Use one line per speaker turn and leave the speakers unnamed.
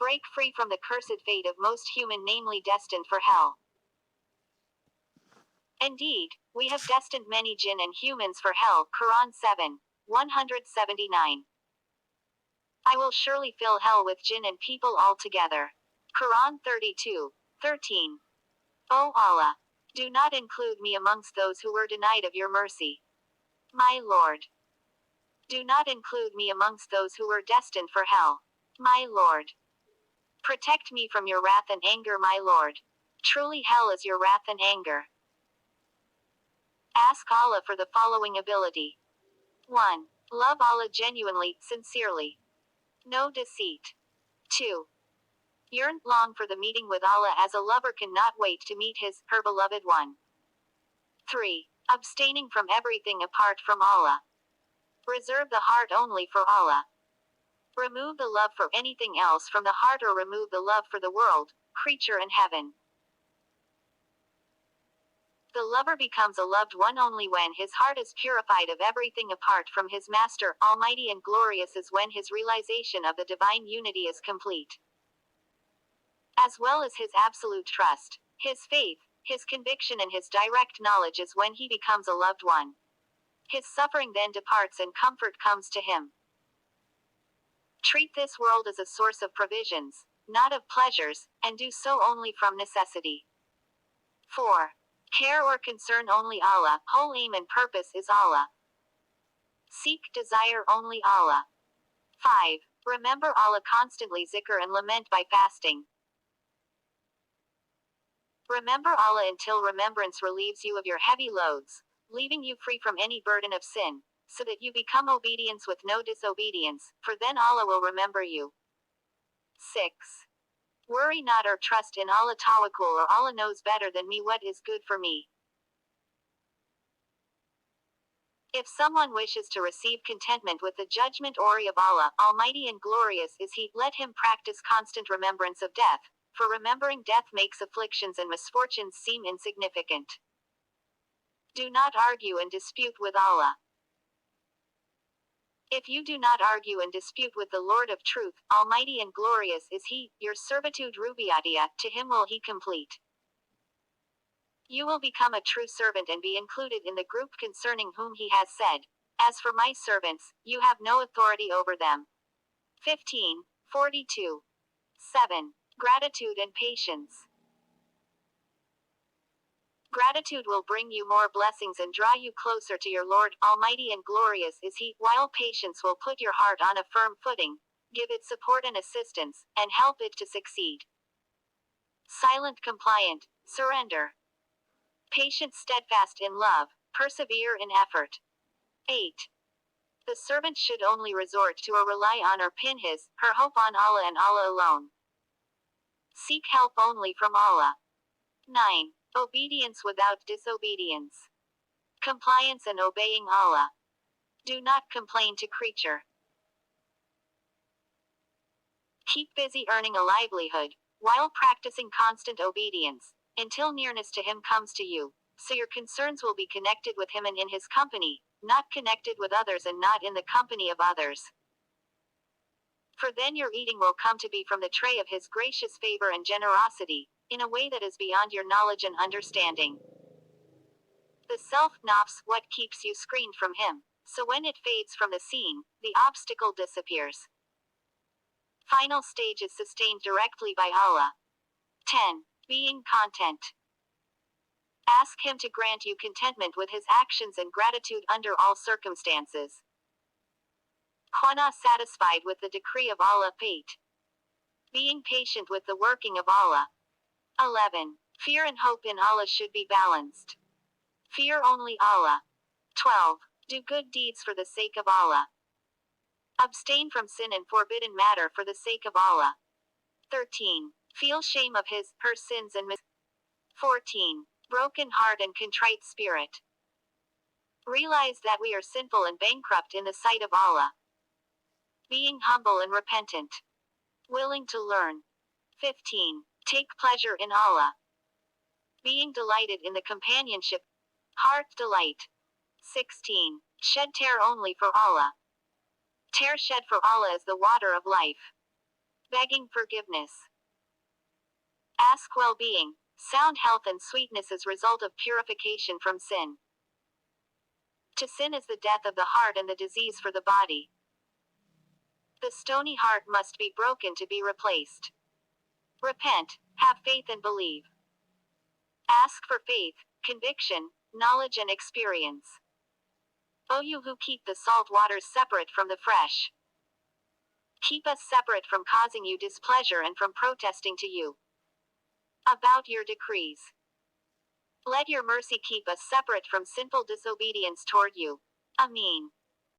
break free from the cursed fate of most human, namely destined for hell. Indeed, we have destined many jinn and humans for hell. Quran 7, 179. I will surely fill hell with jinn and people altogether. Quran 32, 13. O Allah, do not include me amongst those who were denied of your mercy. My Lord, do not include me amongst those who were destined for hell. My Lord, protect me from your wrath and anger, my Lord. Truly hell is your wrath and anger. Ask Allah for the following ability. 1. Love Allah genuinely, sincerely. No deceit. 2. Yearn, long for the meeting with Allah as a lover cannot wait to meet his, her beloved one. 3. Abstaining from everything apart from Allah. Reserve the heart only for Allah. Remove the love for anything else from the heart, or remove the love for the world, creature and heaven. The lover becomes a loved one only when his heart is purified of everything apart from his master. Almighty and glorious is when his realization of the divine unity is complete, as well as his absolute trust, his faith, his conviction and his direct knowledge is when he becomes a loved one. His suffering then departs and comfort comes to him. Treat this world as a source of provisions, not of pleasures, and do so only from necessity. 4. Care or concern only Allah, whole aim and purpose is Allah. Seek, desire only Allah. 5. Remember Allah constantly, zikr and lament by fasting. Remember Allah until remembrance relieves you of your heavy loads, leaving you free from any burden of sin, so that you become obedience with no disobedience, for then Allah will remember you. 6. Worry not or trust in Allah, tawakkul, or Allah knows better than me what is good for me. If someone wishes to receive contentment with the judgment ori of Allah, Almighty and glorious is He, let him practice constant remembrance of death, for remembering death makes afflictions and misfortunes seem insignificant. Do not argue and dispute with Allah. If you do not argue and dispute with the Lord of truth, Almighty and glorious is He, your servitude rubiatia, to Him will He complete. You will become a true servant and be included in the group concerning whom He has said, as for my servants, you have no authority over them. 15:42. 7. Gratitude and patience. Gratitude will bring you more blessings and draw you closer to your Lord. Almighty and glorious is He, while patience will put your heart on a firm footing, give it support and assistance, and help it to succeed. Silent, compliant, surrender. Patient, steadfast in love, persevere in effort. 8. The servant should only resort to or rely on or pin his, her hope on Allah and Allah alone. Seek help only from Allah. 9. Obedience without disobedience. Compliance and obeying Allah. Do not complain to creature. Keep busy earning a livelihood, while practicing constant obedience, until nearness to Him comes to you, so your concerns will be connected with Him and in His company, not connected with others and not in the company of others. For then your eating will come to be from the tray of His gracious favor and generosity, in a way that is beyond your knowledge and understanding. The self-nafs, what keeps you screened from Him, so when it fades from the scene, the obstacle disappears. Final stage is sustained directly by Allah. 10. Being content. Ask Him to grant you contentment with His actions and gratitude under all circumstances. Qana, satisfied with the decree of Allah. 8. Being patient with the working of Allah. 11. Fear and hope in Allah should be balanced. Fear only Allah. 12. Do good deeds for the sake of Allah. Abstain from sin and forbidden matter for the sake of Allah. 13. Feel shame of his, her sins and 14. Broken heart and contrite spirit. Realize that we are sinful and bankrupt in the sight of Allah. Being humble and repentant. Willing to learn. 15. Take pleasure in Allah. Being delighted in the companionship. Heart delight. 16. Shed tear only for Allah. Tear shed for Allah is the water of life. Begging forgiveness. Ask well-being. Sound health and sweetness as result of purification from sin. To sin is the death of the heart and the disease for the body. The stony heart must be broken to be replaced. Repent, have faith and believe. Ask for faith, conviction, knowledge and experience. O you who keep the salt waters separate from the fresh. Keep us separate from causing you displeasure and from protesting to you about your decrees. Let your mercy keep us separate from sinful disobedience toward you. Amen.